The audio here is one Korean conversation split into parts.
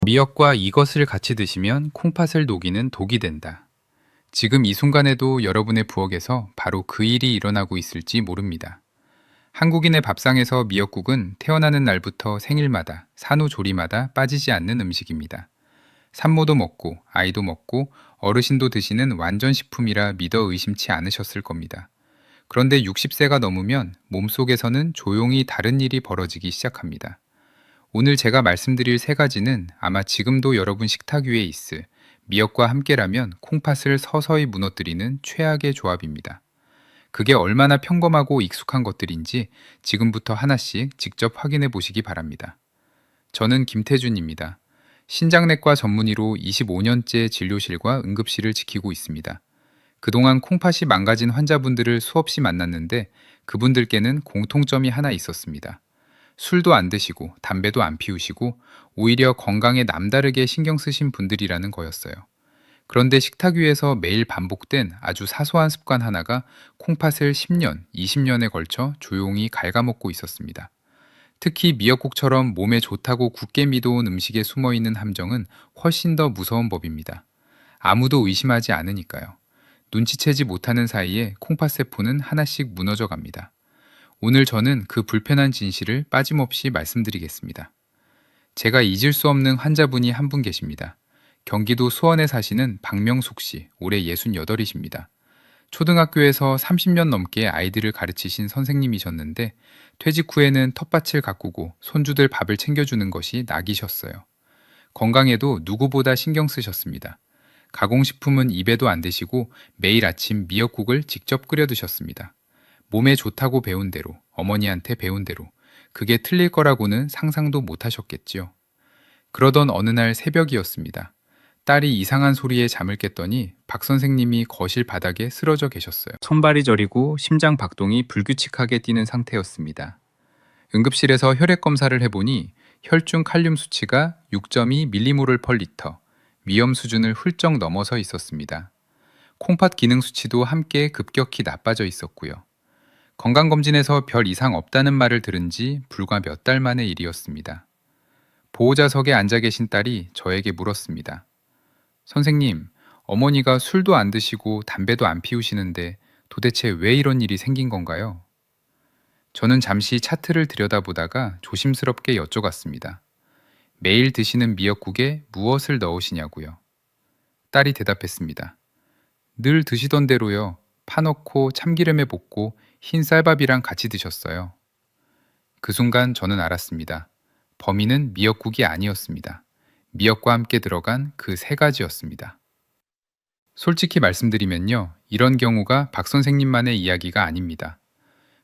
미역과 이것을 같이 드시면 콩팥을 녹이는 독이 된다. 지금 이 순간에도 여러분의 부엌에서 바로 그 일이 일어나고 있을지 모릅니다. 한국인의 밥상에서 미역국은 태어나는 날부터 생일마다, 산후조리마다 빠지지 않는 음식입니다. 산모도 먹고, 아이도 먹고, 어르신도 드시는 완전 식품이라 믿어 의심치 않으셨을 겁니다. 그런데 60세가 넘으면 몸속에서는 조용히 다른 일이 벌어지기 시작합니다. 오늘 제가 말씀드릴 세 가지는 아마 지금도 여러분 식탁 위에 있을 미역과 함께라면 콩팥을 서서히 무너뜨리는 최악의 조합입니다. 그게 얼마나 평범하고 익숙한 것들인지 지금부터 하나씩 직접 확인해 보시기 바랍니다. 저는 김태준입니다. 신장내과 전문의로 25년째 진료실과 응급실을 지키고 있습니다. 그동안 콩팥이 망가진 환자분들을 수없이 만났는데 그분들께는 공통점이 하나 있었습니다. 술도 안 드시고 담배도 안 피우시고 오히려 건강에 남다르게 신경 쓰신 분들이라는 거였어요. 그런데 식탁 위에서 매일 반복된 아주 사소한 습관 하나가 콩팥을 10년, 20년에 걸쳐 조용히 갉아먹고 있었습니다. 특히 미역국처럼 몸에 좋다고 굳게 믿어온 음식에 숨어있는 함정은 훨씬 더 무서운 법입니다. 아무도 의심하지 않으니까요. 눈치채지 못하는 사이에 콩팥세포는 하나씩 무너져 갑니다. 오늘 저는 그 불편한 진실을 빠짐없이 말씀드리겠습니다. 제가 잊을 수 없는 환자분이 한 분 계십니다. 경기도 수원에 사시는 박명숙 씨, 올해 68이십니다. 초등학교에서 30년 넘게 아이들을 가르치신 선생님이셨는데 퇴직 후에는 텃밭을 가꾸고 손주들 밥을 챙겨주는 것이 낙이셨어요. 건강에도 누구보다 신경 쓰셨습니다. 가공식품은 입에도 안 대시고 매일 아침 미역국을 직접 끓여 드셨습니다. 몸에 좋다고 배운 대로, 어머니한테 배운 대로, 그게 틀릴 거라고는 상상도 못 하셨겠지요. 그러던 어느 날 새벽이었습니다. 딸이 이상한 소리에 잠을 깼더니 박 선생님이 거실 바닥에 쓰러져 계셨어요. 손발이 저리고 심장 박동이 불규칙하게 뛰는 상태였습니다. 응급실에서 혈액 검사를 해보니 혈중 칼륨 수치가 6.2mmol/L, 위험 수준을 훌쩍 넘어서 있었습니다. 콩팥 기능 수치도 함께 급격히 나빠져 있었고요. 건강검진에서 별 이상 없다는 말을 들은 지 불과 몇 달 만의 일이었습니다. 보호자석에 앉아 계신 딸이 저에게 물었습니다. 선생님, 어머니가 술도 안 드시고 담배도 안 피우시는데 도대체 왜 이런 일이 생긴 건가요? 저는 잠시 차트를 들여다보다가 조심스럽게 여쭤봤습니다. 매일 드시는 미역국에 무엇을 넣으시냐고요. 딸이 대답했습니다. 늘 드시던 대로요. 파 넣고 참기름에 볶고 흰 쌀밥이랑 같이 드셨어요. 그 순간 저는 알았습니다. 범인은 미역국이 아니었습니다. 미역과 함께 들어간 그 세 가지였습니다. 솔직히 말씀드리면요. 이런 경우가 박 선생님만의 이야기가 아닙니다.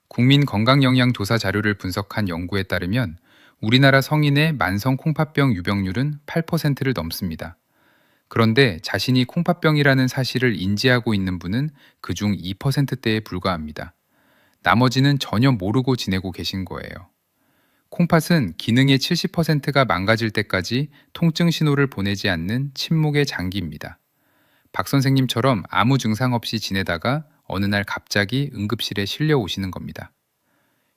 국민건강영양조사 자료를 분석한 연구에 따르면 우리나라 성인의 만성 콩팥병 유병률은 8%를 넘습니다. 그런데 자신이 콩팥병이라는 사실을 인지하고 있는 분은 그중 2%대에 불과합니다. 나머지는 전혀 모르고 지내고 계신 거예요. 콩팥은 기능의 70%가 망가질 때까지 통증 신호를 보내지 않는 침묵의 장기입니다. 박 선생님처럼 아무 증상 없이 지내다가 어느 날 갑자기 응급실에 실려 오시는 겁니다.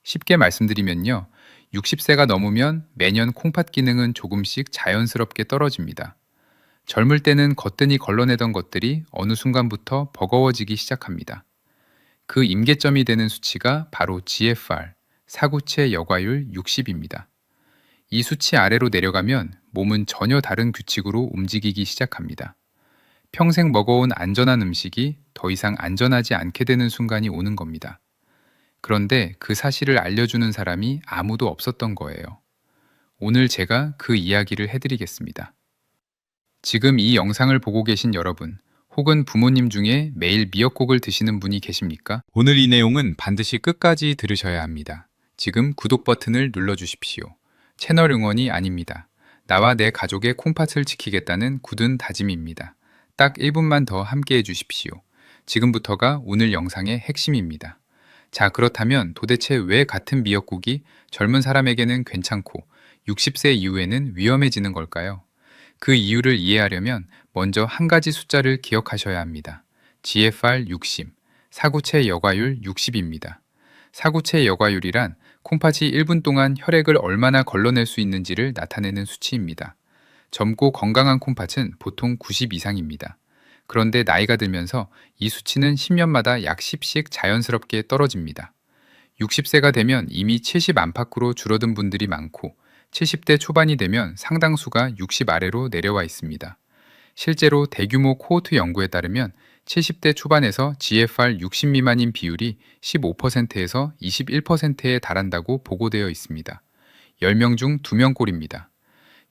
쉽게 말씀드리면요. 60세가 넘으면 매년 콩팥 기능은 조금씩 자연스럽게 떨어집니다. 젊을 때는 거뜬히 걸러내던 것들이 어느 순간부터 버거워지기 시작합니다. 그 임계점이 되는 수치가 바로 GFR, 사구체 여과율 60입니다. 이 수치 아래로 내려가면 몸은 전혀 다른 규칙으로 움직이기 시작합니다. 평생 먹어온 안전한 음식이 더 이상 안전하지 않게 되는 순간이 오는 겁니다. 그런데 그 사실을 알려주는 사람이 아무도 없었던 거예요. 오늘 제가 그 이야기를 해드리겠습니다. 지금 이 영상을 보고 계신 여러분, 혹은 부모님 중에 매일 미역국을 드시는 분이 계십니까? 오늘 이 내용은 반드시 끝까지 들으셔야 합니다. 지금 구독 버튼을 눌러주십시오. 채널 응원이 아닙니다. 나와 내 가족의 콩팥을 지키겠다는 굳은 다짐입니다. 딱 1분만 더 함께 해주십시오. 지금부터가 오늘 영상의 핵심입니다. 자, 그렇다면 도대체 왜 같은 미역국이 젊은 사람에게는 괜찮고 60세 이후에는 위험해지는 걸까요? 그 이유를 이해하려면 먼저 한 가지 숫자를 기억하셔야 합니다. GFR 60, 사구체 여과율 60입니다. 사구체 여과율이란 콩팥이 1분 동안 혈액을 얼마나 걸러낼 수 있는지를 나타내는 수치입니다. 젊고 건강한 콩팥은 보통 90 이상입니다. 그런데 나이가 들면서 이 수치는 10년마다 약 10씩 자연스럽게 떨어집니다. 60세가 되면 이미 70 안팎으로 줄어든 분들이 많고 70대 초반이 되면 상당수가 60 아래로 내려와 있습니다. 실제로 대규모 코호트 연구에 따르면 70대 초반에서 GFR 60 미만인 비율이 15%에서 21%에 달한다고 보고되어 있습니다. 10명 중 2명 꼴입니다.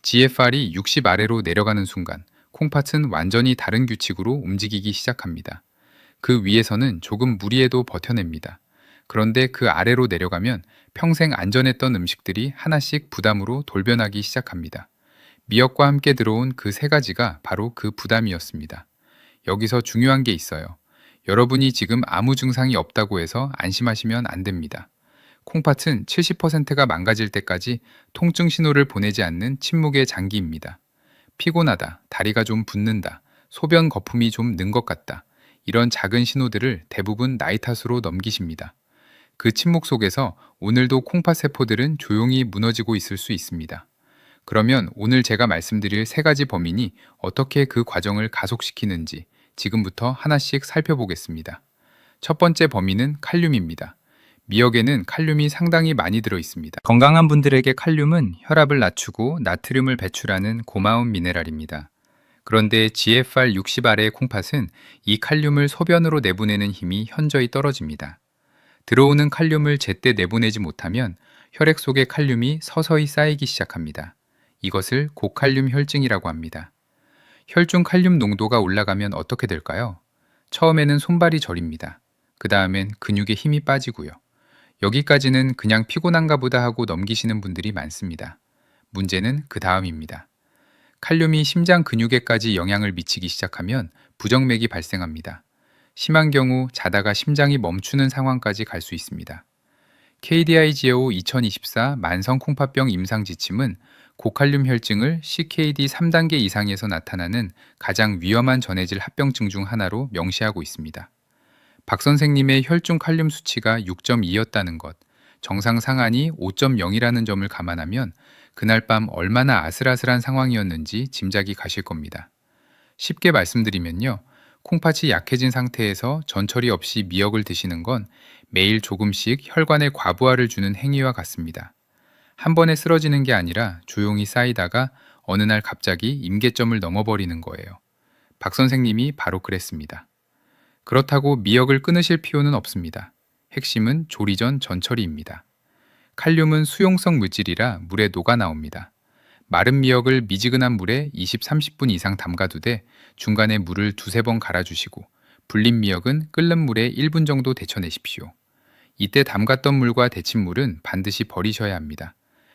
GFR이 60 아래로 내려가는 순간 콩팥은 완전히 다른 규칙으로 움직이기 시작합니다. 그 위에서는 조금 무리해도 버텨냅니다. 그런데 그 아래로 내려가면 평생 안전했던 음식들이 하나씩 부담으로 돌변하기 시작합니다. 미역과 함께 들어온 그 세 가지가 바로 그 부담이었습니다. 여기서 중요한 게 있어요. 여러분이 지금 아무 증상이 없다고 해서 안심하시면 안 됩니다. 콩팥은 70%가 망가질 때까지 통증 신호를 보내지 않는 침묵의 장기입니다. 피곤하다, 다리가 좀 붓는다, 소변 거품이 좀 는 것 같다. 이런 작은 신호들을 대부분 나이 탓으로 넘기십니다. 그 침묵 속에서 오늘도 콩팥 세포들은 조용히 무너지고 있을 수 있습니다. 그러면 오늘 제가 말씀드릴 세 가지 범인이 어떻게 그 과정을 가속시키는지 지금부터 하나씩 살펴보겠습니다. 첫 번째 범인은 칼륨입니다. 미역에는 칼륨이 상당히 많이 들어 있습니다. 건강한 분들에게 칼륨은 혈압을 낮추고 나트륨을 배출하는 고마운 미네랄입니다. 그런데 GFR 60 아래의 콩팥은 이 칼륨을 소변으로 내보내는 힘이 현저히 떨어집니다. 들어오는 칼륨을 제때 내보내지 못하면 혈액 속의 칼륨이 서서히 쌓이기 시작합니다. 이것을 고칼륨 혈증이라고 합니다. 혈중 칼륨 농도가 올라가면 어떻게 될까요? 처음에는 손발이 저립니다. 그 다음엔 근육에 힘이 빠지고요. 여기까지는 그냥 피곤한가 보다 하고 넘기시는 분들이 많습니다. 문제는 그 다음입니다. 칼륨이 심장 근육에까지 영향을 미치기 시작하면 부정맥이 발생합니다. 심한 경우 자다가 심장이 멈추는 상황까지 갈 수 있습니다. KDIGO 2024 만성 콩팥병 임상 지침은 고칼륨 혈증을 CKD 3단계 이상에서 나타나는 가장 위험한 전해질 합병증 중 하나로 명시하고 있습니다. 박 선생님의 혈중 칼륨 수치가 6.2였다는 것, 정상 상한이 5.0이라는 점을 감안하면 그날 밤 얼마나 아슬아슬한 상황이었는지 짐작이 가실 겁니다. 쉽게 말씀드리면요. 콩팥이 약해진 상태에서 전처리 없이 미역을 드시는 건 매일 조금씩 혈관에 과부하를 주는 행위와 같습니다. 한 번에 쓰러지는 게 아니라 조용히 쌓이다가 어느 날 갑자기 임계점을 넘어버리는 거예요. 박 선생님이 바로 그랬습니다. 그렇다고 미역을 끊으실 필요는 없습니다. 핵심은 조리 전 전처리입니다. 칼륨은 수용성 물질이라 물에 녹아 나옵니다. 마른 미역을 미지근한 물에 20-30분 이상 담가두되 중간에 물을 두세 번 갈아주시고 불린 미역은 끓는 물에 1분 정도 데쳐내십시오. 이때 담갔던 물과 데친 물은 반드시 버리셔야 합니다.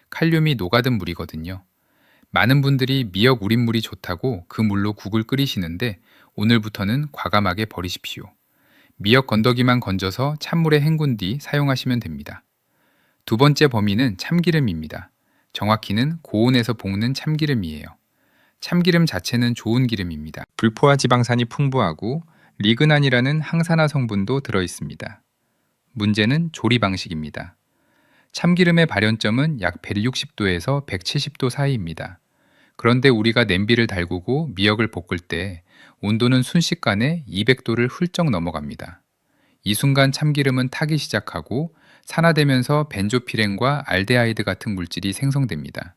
칼륨이 녹아든 물이거든요. 많은 분들이 미역 우린물이 좋다고 그 물로 국을 끓이시는데 오늘부터는 과감하게 버리십시오. 미역 건더기만 건져서 찬물에 헹군 뒤 사용하시면 됩니다. 두 번째 범위는 참기름입니다. 정확히는 고온에서 볶는 참기름이에요. 참기름 자체는 좋은 기름입니다. 불포화 지방산이 풍부하고 리그난이라는 항산화 성분도 들어 있습니다. 문제는 조리 방식입니다. 참기름의 발연점은 약 160도에서 170도 사이입니다. 그런데 우리가 냄비를 달구고 미역을 볶을 때 온도는 순식간에 200도를 훌쩍 넘어갑니다. 이 순간 참기름은 타기 시작하고 산화되면서 벤조피렌과 알데하이드 같은 물질이 생성됩니다.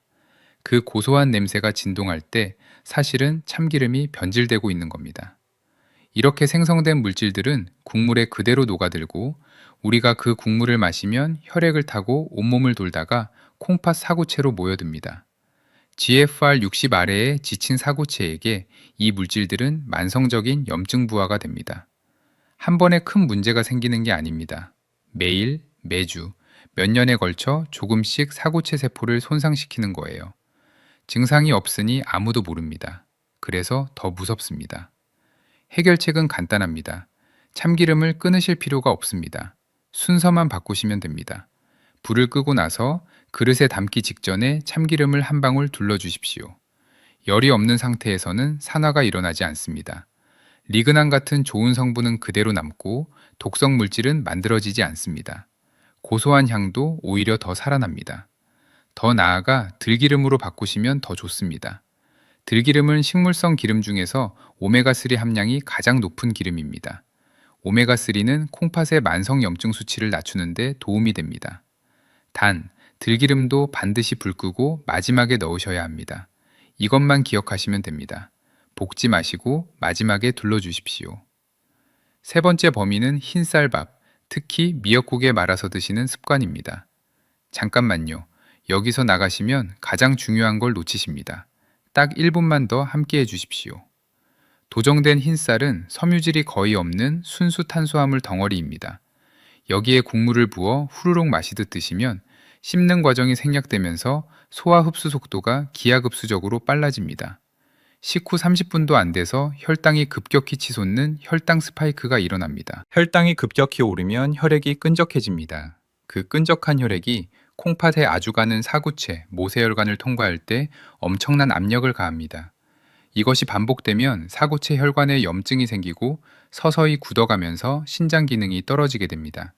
그 고소한 냄새가 진동할 때 사실은 참기름이 변질되고 있는 겁니다. 이렇게 생성된 물질들은 국물에 그대로 녹아들고 우리가 그 국물을 마시면 혈액을 타고 온몸을 돌다가 콩팥 사고체로 모여듭니다. GFR 60 아래에 지친 사고체에게 이 물질들은 만성적인 염증 부하가 됩니다. 한 번에 큰 문제가 생기는 게 아닙니다. 매일, 매주, 몇 년에 걸쳐 조금씩 사고체 세포를 손상시키는 거예요. 증상이 없으니 아무도 모릅니다. 그래서 더 무섭습니다. 해결책은 간단합니다. 참기름을 끊으실 필요가 없습니다. 순서만 바꾸시면 됩니다. 불을 끄고 나서 그릇에 담기 직전에 참기름을 한 방울 둘러주십시오. 열이 없는 상태에서는 산화가 일어나지 않습니다. 리그난 같은 좋은 성분은 그대로 남고 독성 물질은 만들어지지 않습니다. 고소한 향도 오히려 더 살아납니다. 더 나아가 들기름으로 바꾸시면 더 좋습니다. 들기름은 식물성 기름 중에서 오메가3 함량이 가장 높은 기름입니다. 오메가3는 콩팥의 만성염증 수치를 낮추는 데 도움이 됩니다. 단, 들기름도 반드시 불 끄고 마지막에 넣으셔야 합니다. 이것만 기억하시면 됩니다. 볶지 마시고 마지막에 둘러주십시오. 세 번째 범위는 흰쌀밥, 특히 미역국에 말아서 드시는 습관입니다. 잠깐만요. 여기서 나가시면 가장 중요한 걸 놓치십니다. 딱 1분만 더 함께 해주십시오. 도정된 흰쌀은 섬유질이 거의 없는 순수 탄수화물 덩어리입니다. 여기에 국물을 부어 후루룩 마시듯 드시면 씹는 과정이 생략되면서 소화 흡수 속도가 기하급수적으로 빨라집니다. 식후 30분도 안 돼서 혈당이 급격히 치솟는 혈당 스파이크가 일어납니다. 혈당이 급격히 오르면 혈액이 끈적해집니다. 그 끈적한 혈액이 콩팥에 아주 가는 사구체, 모세혈관을 통과할 때 엄청난 압력을 가합니다. 이것이 반복되면 사구체 혈관에 염증이 생기고 서서히 굳어가면서 신장 기능이 떨어지게 됩니다.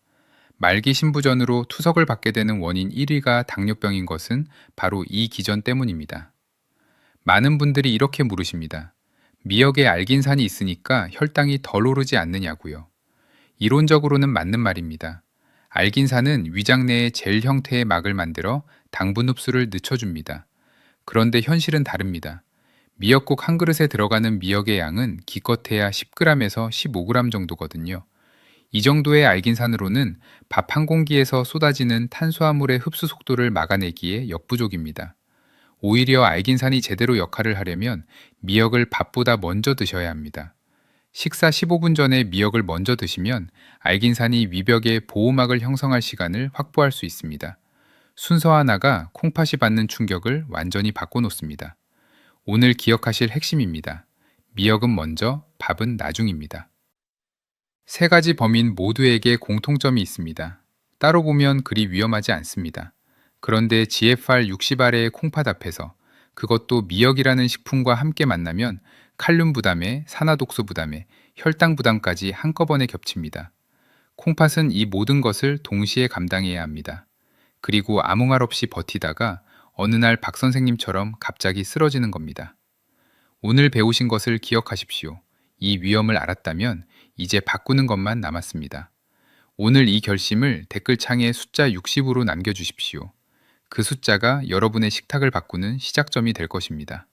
말기 신부전으로 투석을 받게 되는 원인 1위가 당뇨병인 것은 바로 이 기전 때문입니다. 많은 분들이 이렇게 물으십니다. 미역에 알긴산이 있으니까 혈당이 덜 오르지 않느냐고요. 이론적으로는 맞는 말입니다. 알긴산은 위장 내에 젤 형태의 막을 만들어 당분 흡수를 늦춰줍니다. 그런데 현실은 다릅니다. 미역국 한 그릇에 들어가는 미역의 양은 기껏해야 10g에서 15g 정도거든요. 이 정도의 알긴산으로는 밥 한 공기에서 쏟아지는 탄수화물의 흡수 속도를 막아내기에 역부족입니다. 오히려 알긴산이 제대로 역할을 하려면 미역을 밥보다 먼저 드셔야 합니다. 식사 15분 전에 미역을 먼저 드시면 알긴산이 위벽에 보호막을 형성할 시간을 확보할 수 있습니다. 순서 하나가 콩팥이 받는 충격을 완전히 바꿔놓습니다. 오늘 기억하실 핵심입니다. 미역은 먼저, 밥은 나중입니다. 세 가지 범인 모두에게 공통점이 있습니다. 따로 보면 그리 위험하지 않습니다. 그런데 GFR 60아래의 콩팥 앞에서 그것도 미역이라는 식품과 함께 만나면 칼륨 부담에 산화독소 부담에 혈당 부담까지 한꺼번에 겹칩니다. 콩팥은 이 모든 것을 동시에 감당해야 합니다. 그리고 아무 말 없이 버티다가 어느 날 박 선생님처럼 갑자기 쓰러지는 겁니다. 오늘 배우신 것을 기억하십시오. 이 위험을 알았다면 이제 바꾸는 것만 남았습니다. 오늘 이 결심을 댓글창에 숫자 60으로 남겨주십시오. 그 숫자가 여러분의 식탁을 바꾸는 시작점이 될 것입니다.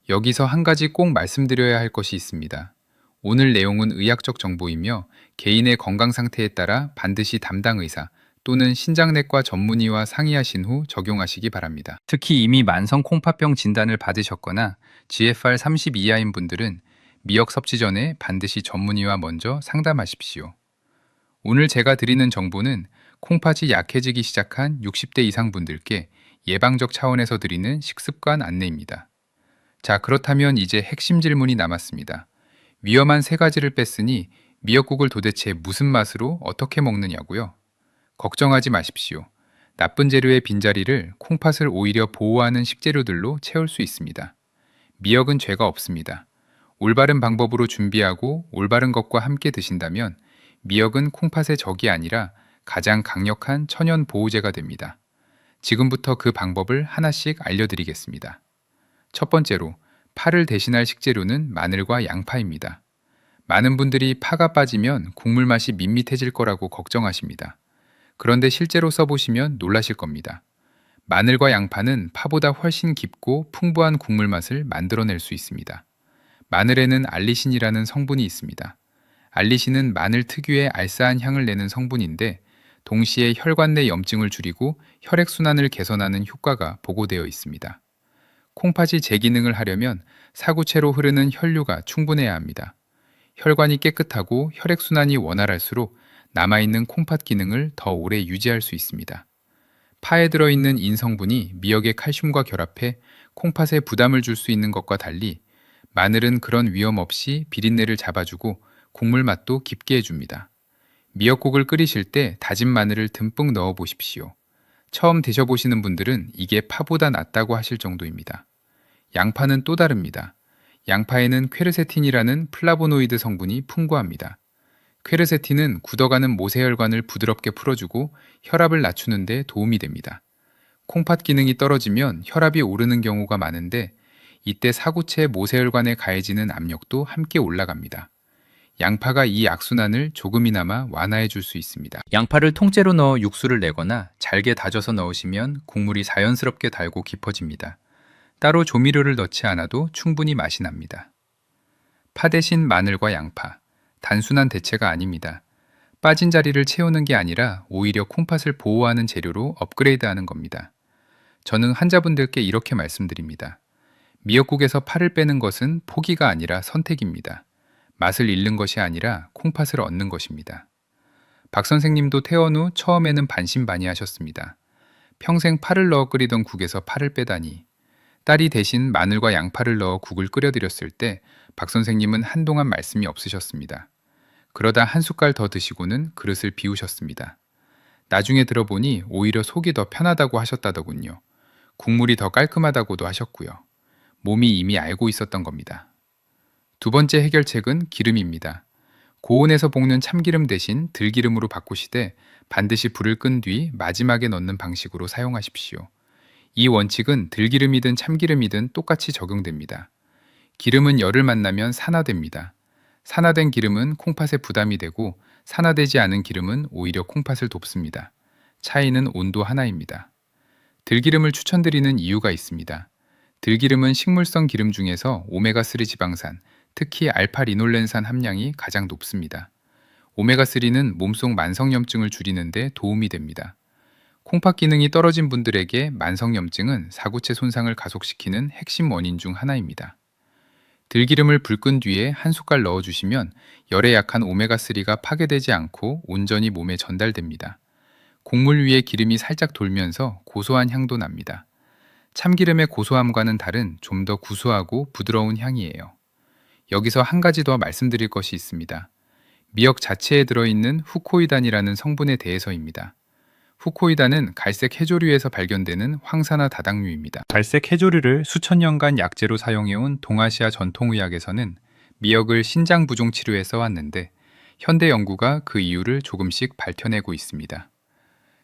여기서 한 가지 꼭 말씀드려야 할 것이 있습니다. 오늘 내용은 의학적 정보이며 개인의 건강 상태에 따라 반드시 담당 의사 또는 신장내과 전문의와 상의하신 후 적용하시기 바랍니다. 특히 이미 만성 콩팥병 진단을 받으셨거나 GFR 30 이하인 분들은 미역 섭취 전에 반드시 전문의와 먼저 상담하십시오. 오늘 제가 드리는 정보는 콩팥이 약해지기 시작한 60대 이상 분들께 예방적 차원에서 드리는 식습관 안내입니다. 자, 그렇다면 이제 핵심 질문이 남았습니다. 위험한 세 가지를 뺐으니 미역국을 도대체 무슨 맛으로 어떻게 먹느냐고요? 걱정하지 마십시오. 나쁜 재료의 빈자리를 콩팥을 오히려 보호하는 식재료들로 채울 수 있습니다. 미역은 죄가 없습니다. 올바른 방법으로 준비하고 올바른 것과 함께 드신다면 미역은 콩팥의 적이 아니라 가장 강력한 천연 보호제가 됩니다. 지금부터 그 방법을 하나씩 알려드리겠습니다. 첫 번째로 파를 대신할 식재료는 마늘과 양파입니다. 많은 분들이 파가 빠지면 국물 맛이 밋밋해질 거라고 걱정하십니다. 그런데 실제로 써보시면 놀라실 겁니다. 마늘과 양파는 파보다 훨씬 깊고 풍부한 국물 맛을 만들어낼 수 있습니다. 마늘에는 알리신이라는 성분이 있습니다. 알리신은 마늘 특유의 알싸한 향을 내는 성분인데 동시에 혈관 내 염증을 줄이고 혈액순환을 개선하는 효과가 보고되어 있습니다. 콩팥이 재기능을 하려면 사구체로 흐르는 혈류가 충분해야 합니다. 혈관이 깨끗하고 혈액순환이 원활할수록 남아있는 콩팥 기능을 더 오래 유지할 수 있습니다. 파에 들어있는 인성분이 미역의 칼슘과 결합해 콩팥에 부담을 줄 수 있는 것과 달리 마늘은 그런 위험 없이 비린내를 잡아주고 국물 맛도 깊게 해줍니다. 미역국을 끓이실 때 다진 마늘을 듬뿍 넣어 보십시오. 처음 드셔보시는 분들은 이게 파보다 낫다고 하실 정도입니다. 양파는 또 다릅니다. 양파에는 퀘르세틴이라는 플라보노이드 성분이 풍부합니다. 퀘르세틴은 굳어가는 모세혈관을 부드럽게 풀어주고 혈압을 낮추는 데 도움이 됩니다. 콩팥 기능이 떨어지면 혈압이 오르는 경우가 많은데 이때 사구체 모세혈관에 가해지는 압력도 함께 올라갑니다. 양파가 이 악순환을 조금이나마 완화해 줄 수 있습니다. 양파를 통째로 넣어 육수를 내거나 잘게 다져서 넣으시면 국물이 자연스럽게 달고 깊어집니다. 따로 조미료를 넣지 않아도 충분히 맛이 납니다. 파 대신 마늘과 양파. 단순한 대체가 아닙니다. 빠진 자리를 채우는 게 아니라 오히려 콩팥을 보호하는 재료로 업그레이드하는 겁니다. 저는 환자분들께 이렇게 말씀드립니다. 미역국에서 파를 빼는 것은 포기가 아니라 선택입니다. 맛을 잃는 것이 아니라 콩팥을 얻는 것입니다. 박 선생님도 퇴원 후 처음에는 반신반의하셨습니다. 평생 파를 넣어 끓이던 국에서 파를 빼다니. 딸이 대신 마늘과 양파를 넣어 국을 끓여드렸을 때 박 선생님은 한동안 말씀이 없으셨습니다. 그러다 한 숟갈 더 드시고는 그릇을 비우셨습니다. 나중에 들어보니 오히려 속이 더 편하다고 하셨다더군요. 국물이 더 깔끔하다고도 하셨고요. 몸이 이미 알고 있었던 겁니다. 두 번째 해결책은 기름입니다. 고온에서 볶는 참기름 대신 들기름으로 바꾸시되 반드시 불을 끈 뒤 마지막에 넣는 방식으로 사용하십시오. 이 원칙은 들기름이든 참기름이든 똑같이 적용됩니다. 기름은 열을 만나면 산화됩니다. 산화된 기름은 콩팥에 부담이 되고 산화되지 않은 기름은 오히려 콩팥을 돕습니다. 차이는 온도 하나입니다. 들기름을 추천드리는 이유가 있습니다. 들기름은 식물성 기름 중에서 오메가3 지방산, 특히 알파리놀렌산 함량이 가장 높습니다. 오메가3는 몸속 만성염증을 줄이는 데 도움이 됩니다. 콩팥 기능이 떨어진 분들에게 만성염증은 사구체 손상을 가속시키는 핵심 원인 중 하나입니다. 들기름을 불 끈 뒤에 한 숟갈 넣어주시면 열에 약한 오메가3가 파괴되지 않고 온전히 몸에 전달됩니다. 곡물 위에 기름이 살짝 돌면서 고소한 향도 납니다. 참기름의 고소함과는 다른 좀 더 구수하고 부드러운 향이에요. 여기서 한 가지 더 말씀드릴 것이 있습니다. 미역 자체에 들어있는 후코이단이라는 성분에 대해서입니다. 후코이단은 갈색 해조류에서 발견되는 황산화 다당류입니다. 갈색 해조류를 수천 년간 약재로 사용해온 동아시아 전통의학에서는 미역을 신장 부종 치료에 써왔는데 현대 연구가 그 이유를 조금씩 밝혀내고 있습니다.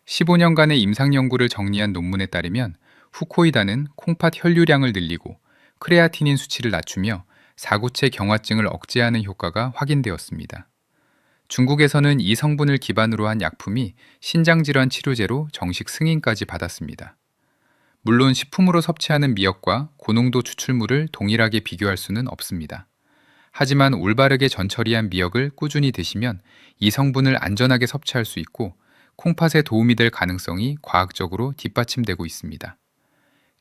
15년간의 임상 연구를 정리한 논문에 따르면 후코이단은 콩팥 혈류량을 늘리고 크레아티닌 수치를 낮추며 사구체 경화증을 억제하는 효과가 확인되었습니다. 중국에서는 이 성분을 기반으로 한 약품이 신장질환 치료제로 정식 승인까지 받았습니다. 물론 식품으로 섭취하는 미역과 고농도 추출물을 동일하게 비교할 수는 없습니다. 하지만 올바르게 전처리한 미역을 꾸준히 드시면 이 성분을 안전하게 섭취할 수 있고 콩팥에 도움이 될 가능성이 과학적으로 뒷받침되고 있습니다.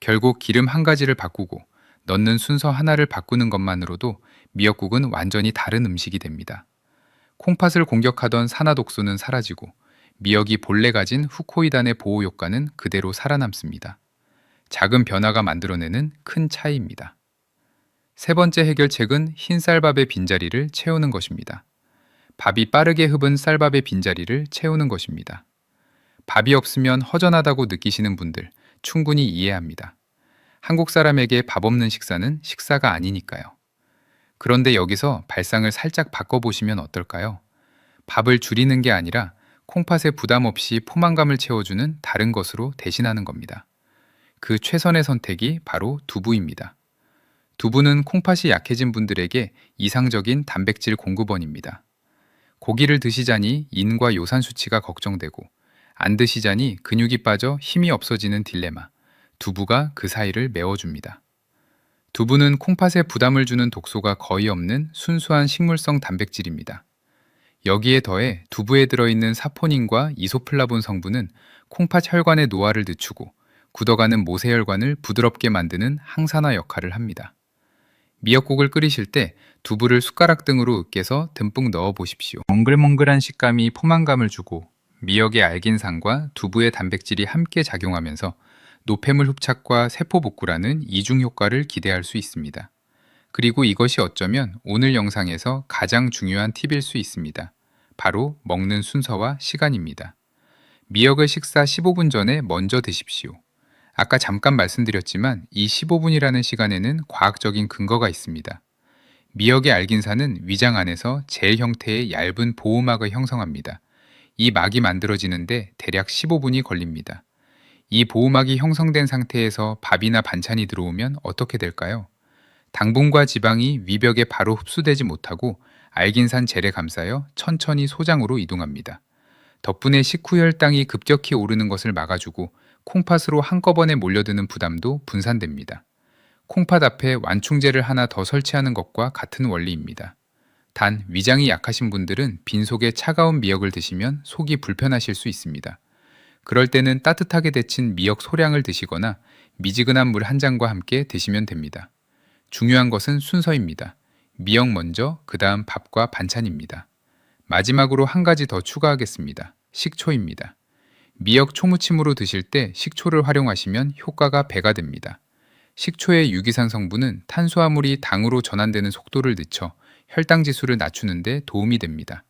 결국 기름 한 가지를 바꾸고 넣는 순서 하나를 바꾸는 것만으로도 미역국은 완전히 다른 음식이 됩니다. 콩팥을 공격하던 산화독소는 사라지고 미역이 본래 가진 후코이단의 보호 효과는 그대로 살아남습니다. 작은 변화가 만들어내는 큰 차이입니다. 세 번째 해결책은 흰 쌀밥의 빈자리를 채우는 것입니다. 밥이 빠르게 흡은 쌀밥의 빈자리를 채우는 것입니다. 밥이 없으면 허전하다고 느끼시는 분들 충분히 이해합니다. 한국 사람에게 밥 없는 식사는 식사가 아니니까요. 그런데 여기서 발상을 살짝 바꿔보시면 어떨까요? 밥을 줄이는 게 아니라 콩팥에 부담 없이 포만감을 채워주는 다른 것으로 대신하는 겁니다. 그 최선의 선택이 바로 두부입니다. 두부는 콩팥이 약해진 분들에게 이상적인 단백질 공급원입니다. 고기를 드시자니 인과 요산 수치가 걱정되고 안 드시자니 근육이 빠져 힘이 없어지는 딜레마. 두부가 그 사이를 메워줍니다. 두부는 콩팥에 부담을 주는 독소가 거의 없는 순수한 식물성 단백질입니다. 여기에 더해 두부에 들어있는 사포닌과 이소플라본 성분은 콩팥 혈관의 노화를 늦추고 굳어가는 모세혈관을 부드럽게 만드는 항산화 역할을 합니다. 미역국을 끓이실 때 두부를 숟가락 등으로 으깨서 듬뿍 넣어 보십시오. 몽글몽글한 식감이 포만감을 주고 미역의 알긴산과 두부의 단백질이 함께 작용하면서 노폐물 흡착과 세포 복구라는 이중 효과를 기대할 수 있습니다. 그리고 이것이 어쩌면 오늘 영상에서 가장 중요한 팁일 수 있습니다. 바로 먹는 순서와 시간입니다. 미역을 식사 15분 전에 먼저 드십시오. 아까 잠깐 말씀드렸지만 이 15분이라는 시간에는 과학적인 근거가 있습니다. 미역의 알긴산은 위장 안에서 젤 형태의 얇은 보호막을 형성합니다. 이 막이 만들어지는데 대략 15분이 걸립니다. 이 보호막이 형성된 상태에서 밥이나 반찬이 들어오면 어떻게 될까요? 당분과 지방이 위벽에 바로 흡수되지 못하고 알긴산 젤에 감싸여 천천히 소장으로 이동합니다. 덕분에 식후 혈당이 급격히 오르는 것을 막아주고 콩팥으로 한꺼번에 몰려드는 부담도 분산됩니다. 콩팥 앞에 완충제를 하나 더 설치하는 것과 같은 원리입니다. 단, 위장이 약하신 분들은 빈속에 차가운 미역을 드시면 속이 불편하실 수 있습니다. 그럴 때는 따뜻하게 데친 미역 소량을 드시거나 미지근한 물 한 잔과 함께 드시면 됩니다. 중요한 것은 순서입니다. 미역 먼저, 그 다음 밥과 반찬입니다. 마지막으로 한 가지 더 추가하겠습니다. 식초입니다. 미역 초무침으로 드실 때 식초를 활용하시면 효과가 배가 됩니다. 식초의 유기산 성분은 탄수화물이 당으로 전환되는 속도를 늦춰 혈당 지수를 낮추는 데 도움이 됩니다.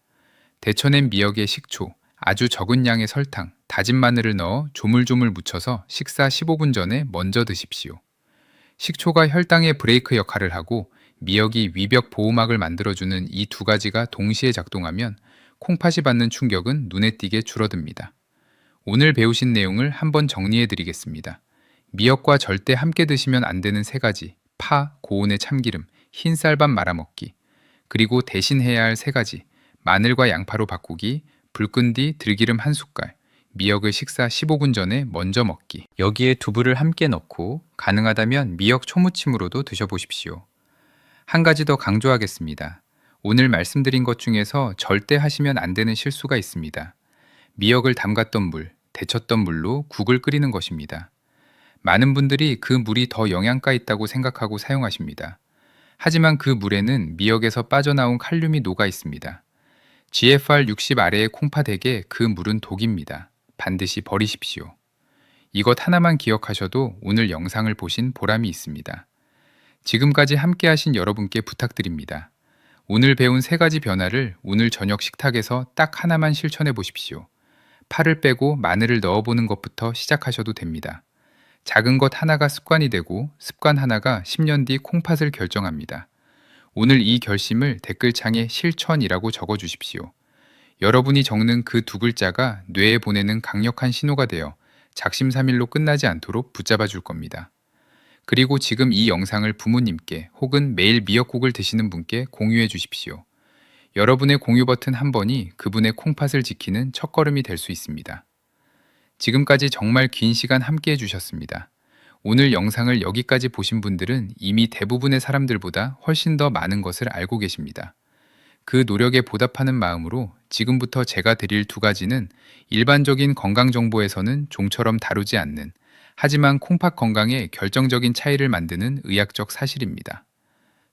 데쳐낸 미역에 식초, 아주 적은 양의 설탕, 다진 마늘을 넣어 조물조물 묻혀서 식사 15분 전에 먼저 드십시오. 식초가 혈당의 브레이크 역할을 하고 미역이 위벽 보호막을 만들어주는 이 두 가지가 동시에 작동하면 콩팥이 받는 충격은 눈에 띄게 줄어듭니다. 오늘 배우신 내용을 한번 정리해 드리겠습니다. 미역과 절대 함께 드시면 안 되는 세 가지, 파, 고온의 참기름, 흰 쌀밥 말아먹기, 그리고 대신 해야 할 세 가지, 마늘과 양파로 바꾸기, 불 끈 뒤 들기름 한 숟갈, 미역을 식사 15분 전에 먼저 먹기. 여기에 두부를 함께 넣고 가능하다면 미역 초무침으로도 드셔보십시오. 한 가지 더 강조하겠습니다. 오늘 말씀드린 것 중에서 절대 하시면 안 되는 실수가 있습니다. 미역을 담갔던 물, 데쳤던 물로 국을 끓이는 것입니다. 많은 분들이 그 물이 더 영양가 있다고 생각하고 사용하십니다. 하지만 그 물에는 미역에서 빠져나온 칼륨이 녹아 있습니다. GFR 60 아래의 콩팥에게 그 물은 독입니다. 반드시 버리십시오. 이것 하나만 기억하셔도 오늘 영상을 보신 보람이 있습니다. 지금까지 함께 하신 여러분께 부탁드립니다. 오늘 배운 세 가지 변화를 오늘 저녁 식탁에서 딱 하나만 실천해 보십시오. 파를 빼고 마늘을 넣어보는 것부터 시작하셔도 됩니다. 작은 것 하나가 습관이 되고 습관 하나가 10년 뒤 콩팥을 결정합니다. 오늘 이 결심을 댓글창에 실천이라고 적어주십시오. 여러분이 적는 그 두 글자가 뇌에 보내는 강력한 신호가 되어 작심삼일로 끝나지 않도록 붙잡아 줄 겁니다. 그리고 지금 이 영상을 부모님께 혹은 매일 미역국을 드시는 분께 공유해 주십시오. 여러분의 공유 버튼 한 번이 그분의 콩팥을 지키는 첫걸음이 될 수 있습니다. 지금까지 정말 긴 시간 함께 해주셨습니다. 오늘 영상을 여기까지 보신 분들은 이미 대부분의 사람들보다 훨씬 더 많은 것을 알고 계십니다. 그 노력에 보답하는 마음으로 지금부터 제가 드릴 두 가지는 일반적인 건강 정보에서는 종처럼 다루지 않는, 하지만 콩팥 건강에 결정적인 차이를 만드는 의학적 사실입니다.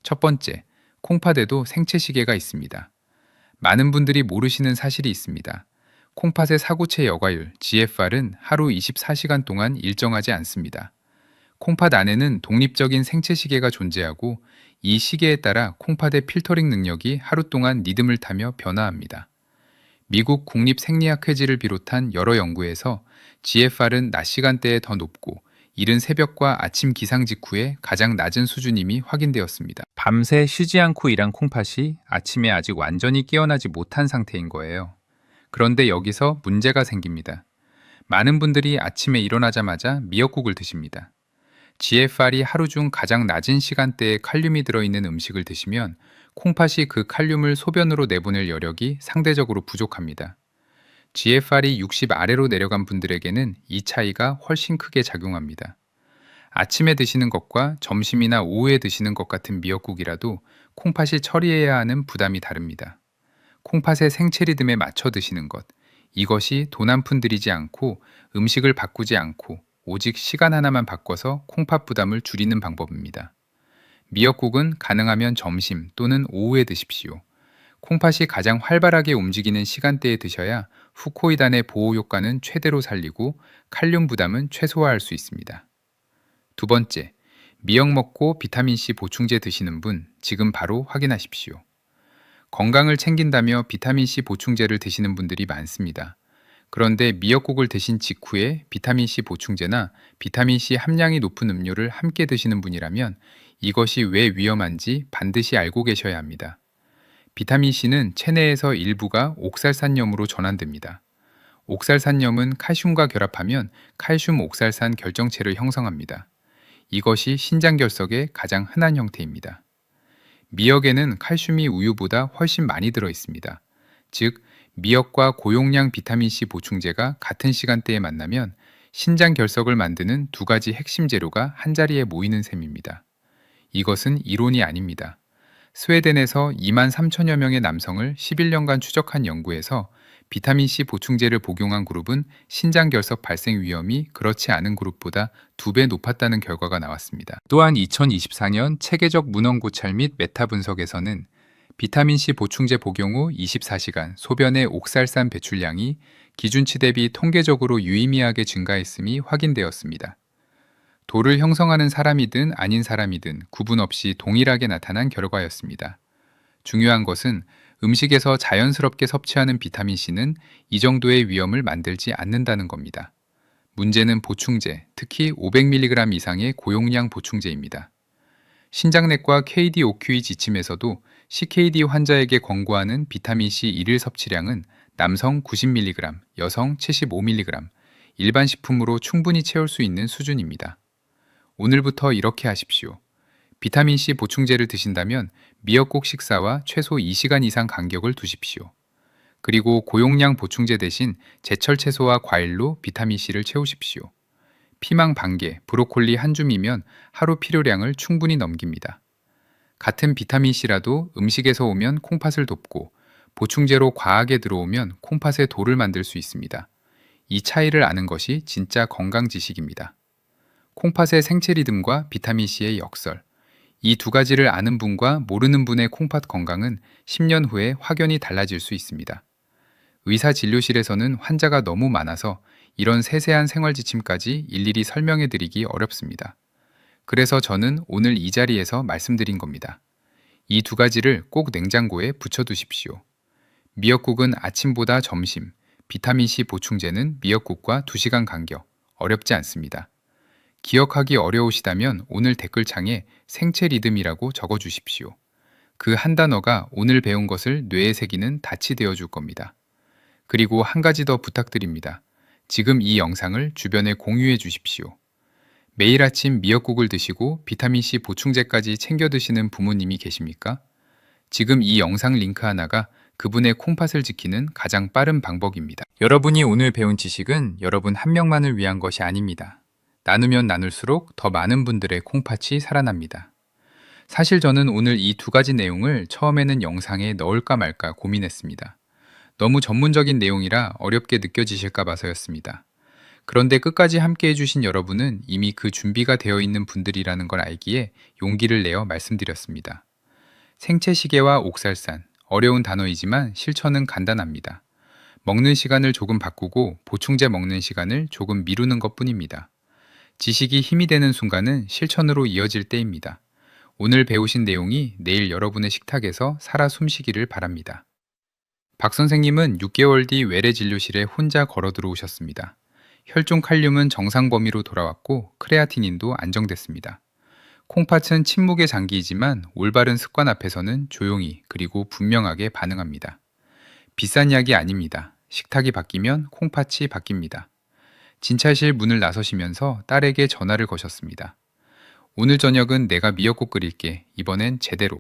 첫 번째, 콩팥에도 생체시계가 있습니다. 많은 분들이 모르시는 사실이 있습니다. 콩팥의 사구체 여과율, GFR은 하루 24시간 동안 일정하지 않습니다. 콩팥 안에는 독립적인 생체시계가 존재하고 이 시계에 따라 콩팥의 필터링 능력이 하루 동안 리듬을 타며 변화합니다. 미국 국립생리학회지를 비롯한 여러 연구에서 GFR은 낮 시간대에 더 높고 이른 새벽과 아침 기상 직후에 가장 낮은 수준임이 확인되었습니다. 밤새 쉬지 않고 일한 콩팥이 아침에 아직 완전히 깨어나지 못한 상태인 거예요. 그런데 여기서 문제가 생깁니다. 많은 분들이 아침에 일어나자마자 미역국을 드십니다. GFR이 하루 중 가장 낮은 시간대에 칼륨이 들어있는 음식을 드시면 콩팥이 그 칼륨을 소변으로 내보낼 여력이 상대적으로 부족합니다. GFR이 60 아래로 내려간 분들에게는 이 차이가 훨씬 크게 작용합니다. 아침에 드시는 것과 점심이나 오후에 드시는 것 같은 미역국이라도 콩팥이 처리해야 하는 부담이 다릅니다. 콩팥의 생체 리듬에 맞춰 드시는 것, 이것이 돈 한 푼 들이지 않고 음식을 바꾸지 않고 오직 시간 하나만 바꿔서 콩팥 부담을 줄이는 방법입니다. 미역국은 가능하면 점심 또는 오후에 드십시오. 콩팥이 가장 활발하게 움직이는 시간대에 드셔야 후코이단의 보호 효과는 최대로 살리고 칼륨 부담은 최소화할 수 있습니다. 두 번째, 미역 먹고 비타민C 보충제 드시는 분 지금 바로 확인하십시오. 건강을 챙긴다며 비타민C 보충제를 드시는 분들이 많습니다. 그런데 미역국을 드신 직후에 비타민C 보충제나 비타민C 함량이 높은 음료를 함께 드시는 분이라면 이것이 왜 위험한지 반드시 알고 계셔야 합니다. 비타민C는 체내에서 일부가 옥살산염으로 전환됩니다. 옥살산염은 칼슘과 결합하면 칼슘 옥살산 결정체를 형성합니다. 이것이 신장결석의 가장 흔한 형태입니다. 미역에는 칼슘이 우유보다 훨씬 많이 들어 있습니다. 즉, 미역과 고용량 비타민C 보충제가 같은 시간대에 만나면 신장결석을 만드는 두 가지 핵심 재료가 한자리에 모이는 셈입니다. 이것은 이론이 아닙니다. 스웨덴에서 2만 3천여 명의 남성을 11년간 추적한 연구에서 비타민C 보충제를 복용한 그룹은 신장결석 발생 위험이 그렇지 않은 그룹보다 2배 높았다는 결과가 나왔습니다. 또한 2024년 체계적 문헌고찰 및 메타 분석에서는 비타민C 보충제 복용 후 24시간 소변의 옥살산 배출량이 기준치 대비 통계적으로 유의미하게 증가했음이 확인되었습니다. 돌을 형성하는 사람이든 아닌 사람이든 구분 없이 동일하게 나타난 결과였습니다. 중요한 것은 음식에서 자연스럽게 섭취하는 비타민C는 이 정도의 위험을 만들지 않는다는 겁니다. 문제는 보충제, 특히 500mg 이상의 고용량 보충제입니다. 신장내과 KDOQE 지침에서도 CKD 환자에게 권고하는 비타민C 일일 섭취량은 남성 90mg, 여성 75mg, 일반 식품으로 충분히 채울 수 있는 수준입니다. 오늘부터 이렇게 하십시오. 비타민C 보충제를 드신다면 미역국 식사와 최소 2시간 이상 간격을 두십시오. 그리고 고용량 보충제 대신 제철 채소와 과일로 비타민C를 채우십시오. 피망 반개, 브로콜리 한 줌이면 하루 필요량을 충분히 넘깁니다. 같은 비타민C라도 음식에서 오면 콩팥을 돕고 보충제로 과하게 들어오면 콩팥에 돌을 만들 수 있습니다. 이 차이를 아는 것이 진짜 건강 지식입니다. 콩팥의 생체 리듬과 비타민C의 역설. 이 두 가지를 아는 분과 모르는 분의 콩팥 건강은 10년 후에 확연히 달라질 수 있습니다. 의사 진료실에서는 환자가 너무 많아서 이런 세세한 생활 지침까지 일일이 설명해 드리기 어렵습니다. 그래서 저는 오늘 이 자리에서 말씀드린 겁니다. 이 두 가지를 꼭 냉장고에 붙여두십시오. 미역국은 아침보다 점심, 비타민C 보충제는 미역국과 2시간 간격, 어렵지 않습니다. 기억하기 어려우시다면 오늘 댓글창에 생체 리듬이라고 적어주십시오. 그 한 단어가 오늘 배운 것을 뇌에 새기는 닻이 되어줄 겁니다. 그리고 한 가지 더 부탁드립니다. 지금 이 영상을 주변에 공유해 주십시오. 매일 아침 미역국을 드시고 비타민C 보충제까지 챙겨 드시는 부모님이 계십니까? 지금 이 영상 링크 하나가 그분의 콩팥을 지키는 가장 빠른 방법입니다. 여러분이 오늘 배운 지식은 여러분 한 명만을 위한 것이 아닙니다. 나누면 나눌수록 더 많은 분들의 콩팥이 살아납니다. 사실 저는 오늘 이 두 가지 내용을 처음에는 영상에 넣을까 말까 고민했습니다. 너무 전문적인 내용이라 어렵게 느껴지실까 봐서였습니다. 그런데 끝까지 함께 해주신 여러분은 이미 그 준비가 되어 있는 분들이라는 걸 알기에 용기를 내어 말씀드렸습니다. 생체시계와 옥살산, 어려운 단어이지만 실천은 간단합니다. 먹는 시간을 조금 바꾸고 보충제 먹는 시간을 조금 미루는 것뿐입니다. 지식이 힘이 되는 순간은 실천으로 이어질 때입니다. 오늘 배우신 내용이 내일 여러분의 식탁에서 살아 숨쉬기를 바랍니다. 박 선생님은 6개월 뒤 외래 진료실에 혼자 걸어 들어오셨습니다. 혈중 칼륨은 정상 범위로 돌아왔고 크레아티닌도 안정됐습니다. 콩팥은 침묵의 장기이지만 올바른 습관 앞에서는 조용히 그리고 분명하게 반응합니다. 비싼 약이 아닙니다. 식탁이 바뀌면 콩팥이 바뀝니다. 진찰실 문을 나서시면서 딸에게 전화를 거셨습니다. 오늘 저녁은 내가 미역국 끓일게. 이번엔 제대로.